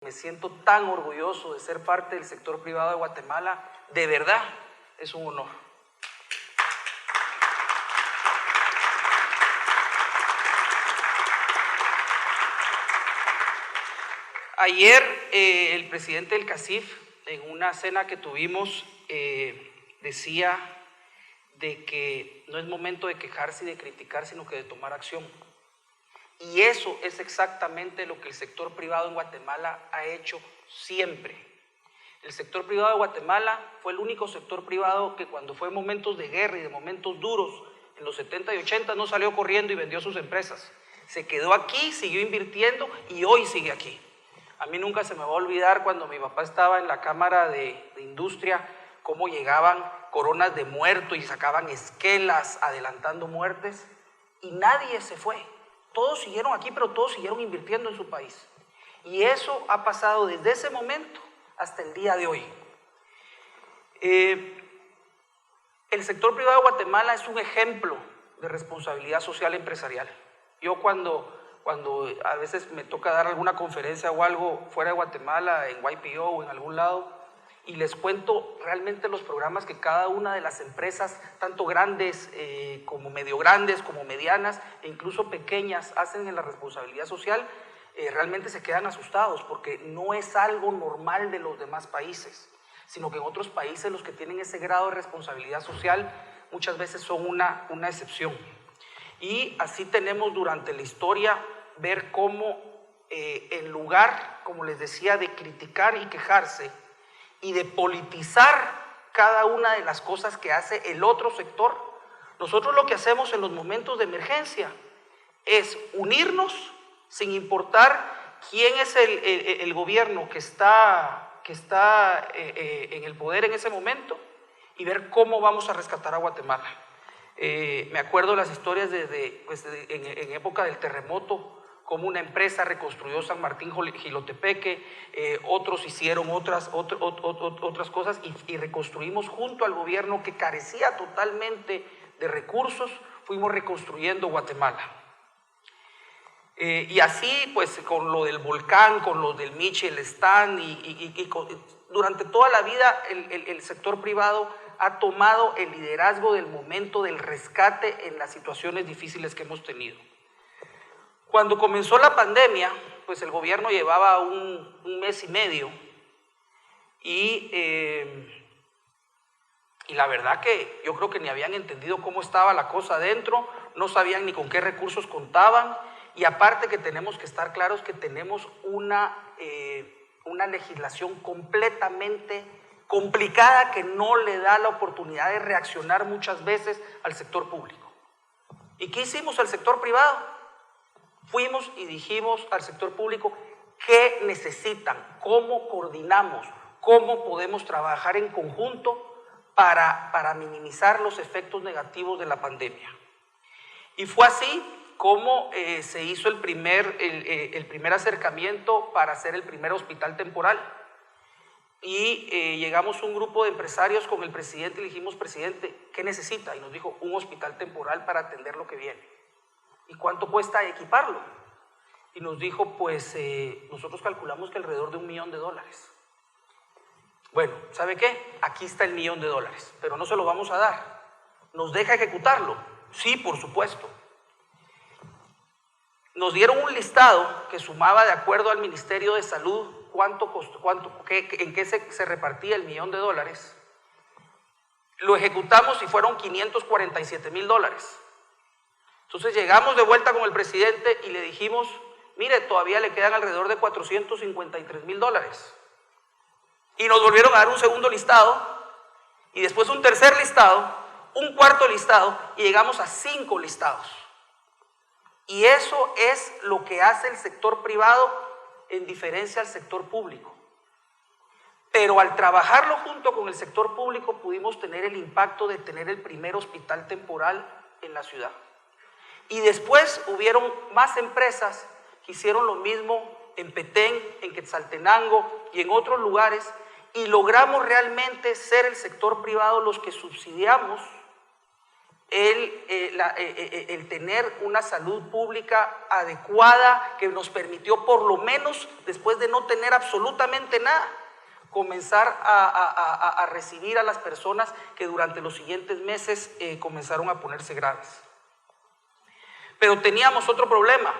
Me siento tan orgulloso de ser parte del sector privado de Guatemala. De verdad, es un honor. Ayer el presidente del CACIF, en una cena que tuvimos, decía de que no es momento de quejarse y de criticar, sino que de tomar acción. Y eso es exactamente lo que el sector privado en Guatemala ha hecho siempre. El sector privado de Guatemala fue el único sector privado que cuando fue momentos de guerra y de momentos duros, en los 70 y 80, no salió corriendo y vendió sus empresas. Se quedó aquí, siguió invirtiendo y hoy sigue aquí. A mí nunca se me va a olvidar cuando mi papá estaba en la Cámara de Industria, cómo llegaban coronas de muerto y sacaban esquelas adelantando muertes y nadie se fue. Todos siguieron aquí, pero todos siguieron invirtiendo en su país. Y eso ha pasado desde ese momento hasta el día de hoy. El sector privado de Guatemala es un ejemplo de responsabilidad social empresarial. Yo cuando a veces me toca dar alguna conferencia o algo fuera de Guatemala, en YPO o en algún lado, y les cuento realmente los programas que cada una de las empresas, tanto grandes como medio grandes, como medianas e incluso pequeñas, hacen en la responsabilidad social, realmente se quedan asustados porque no es algo normal de los demás países, sino que en otros países los que tienen ese grado de responsabilidad social muchas veces son una excepción. Y así tenemos durante la historia ver cómo en lugar, como les decía, de criticar y quejarse, y de politizar cada una de las cosas que hace el otro sector, nosotros lo que hacemos en los momentos de emergencia es unirnos sin importar quién es el gobierno que está en el poder en ese momento y ver cómo vamos a rescatar a Guatemala. Me acuerdo las historias en época del terremoto, como una empresa reconstruyó San Martín Jilotepeque, otros hicieron otras cosas y reconstruimos junto al gobierno que carecía totalmente de recursos, fuimos reconstruyendo Guatemala. Y así, pues, con lo del volcán, con lo del Mitchell Stand durante toda la vida el sector privado ha tomado el liderazgo del momento del rescate en las situaciones difíciles que hemos tenido. Cuando comenzó la pandemia, pues el gobierno llevaba un mes y medio y la verdad que yo creo que ni habían entendido cómo estaba la cosa adentro, no sabían ni con qué recursos contaban y aparte que tenemos que estar claros que tenemos una legislación completamente complicada que no le da la oportunidad de reaccionar muchas veces al sector público. ¿Y qué hicimos al sector privado? Fuimos y dijimos al sector público qué necesitan, cómo coordinamos, cómo podemos trabajar en conjunto para minimizar los efectos negativos de la pandemia. Y fue así como se hizo el primer acercamiento para hacer el primer hospital temporal. Y llegamos un grupo de empresarios con el presidente y le dijimos, presidente, ¿qué necesita? Y nos dijo, un hospital temporal para atender lo que viene. ¿Y cuánto cuesta equiparlo? Y nos dijo, pues nosotros calculamos que alrededor de $1 millón. Bueno, ¿sabe qué? Aquí está el $1 millón, pero no se lo vamos a dar. ¿Nos deja ejecutarlo? Sí, por supuesto. Nos dieron un listado que sumaba de acuerdo al Ministerio de Salud en qué se repartía el $1 millón. Lo ejecutamos y fueron $547,000. Entonces llegamos de vuelta con el presidente y le dijimos, mire, todavía le quedan alrededor de $453,000. Y nos volvieron a dar un segundo listado y después un tercer listado, un cuarto listado y llegamos a 5 listados. Y eso es lo que hace el sector privado en diferencia al sector público. Pero al trabajarlo junto con el sector público pudimos tener el impacto de tener el primer hospital temporal en la ciudad. Y después hubieron más empresas que hicieron lo mismo en Petén, en Quetzaltenango y en otros lugares y logramos realmente ser el sector privado los que subsidiamos el tener una salud pública adecuada que nos permitió, por lo menos después de no tener absolutamente nada, comenzar a recibir a las personas que durante los siguientes meses comenzaron a ponerse graves. Pero teníamos otro problema,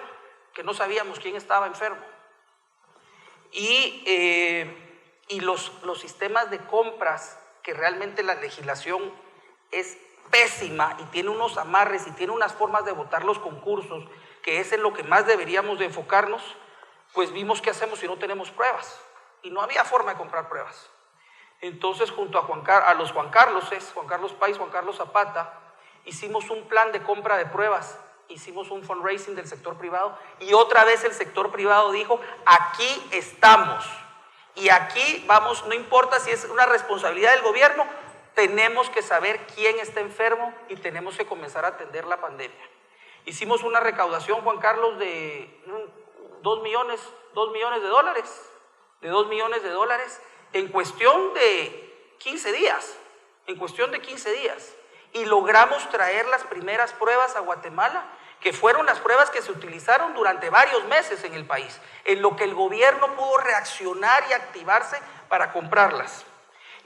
que no sabíamos quién estaba enfermo. Y los sistemas de compras, que realmente la legislación es pésima y tiene unos amarres y tiene unas formas de votar los concursos, que es en lo que más deberíamos de enfocarnos, pues vimos qué hacemos si no tenemos pruebas. Y no había forma de comprar pruebas. Entonces, junto a los Juan Carlos Páez, Juan Carlos Zapata, hicimos un plan de compra de pruebas, hicimos un fundraising del sector privado y otra vez el sector privado dijo, aquí estamos y aquí vamos, no importa si es una responsabilidad del gobierno, tenemos que saber quién está enfermo y tenemos que comenzar a atender la pandemia. Hicimos una recaudación, Juan Carlos, de 2 millones de dólares en cuestión de 15 días, y logramos traer las primeras pruebas a Guatemala, que fueron las pruebas que se utilizaron durante varios meses en el país, en lo que el gobierno pudo reaccionar y activarse para comprarlas.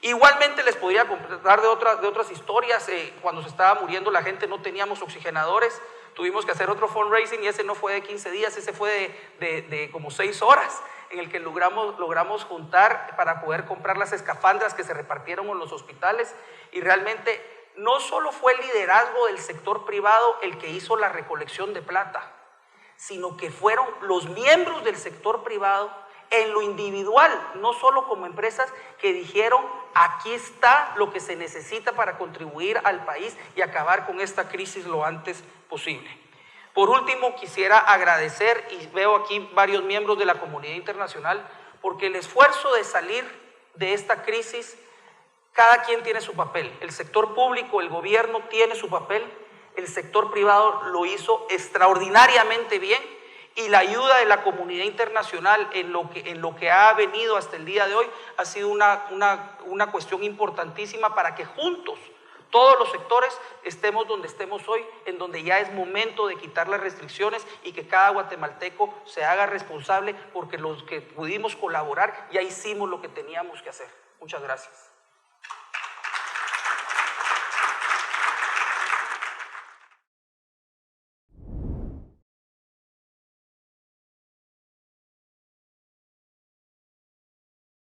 Igualmente les podría contar de otras historias. Cuando se estaba muriendo la gente no teníamos oxigenadores, tuvimos que hacer otro fundraising y ese no fue de 15 días, ese fue de como 6 horas, en el que logramos juntar para poder comprar las escafandras que se repartieron en los hospitales. Y realmente no solo fue el liderazgo del sector privado el que hizo la recolección de plata, sino que fueron los miembros del sector privado en lo individual, no solo como empresas, que dijeron, aquí está lo que se necesita para contribuir al país y acabar con esta crisis lo antes posible. Por último, quisiera agradecer, y veo aquí varios miembros de la comunidad internacional, porque el esfuerzo de salir de esta crisis, cada quien tiene su papel. El sector público, el gobierno tiene su papel, el sector privado lo hizo extraordinariamente bien, y la ayuda de la comunidad internacional en lo que ha venido hasta el día de hoy ha sido una cuestión importantísima para que juntos, todos los sectores, estemos donde estemos hoy, en donde ya es momento de quitar las restricciones y que cada guatemalteco se haga responsable, porque los que pudimos colaborar ya hicimos lo que teníamos que hacer. Muchas gracias.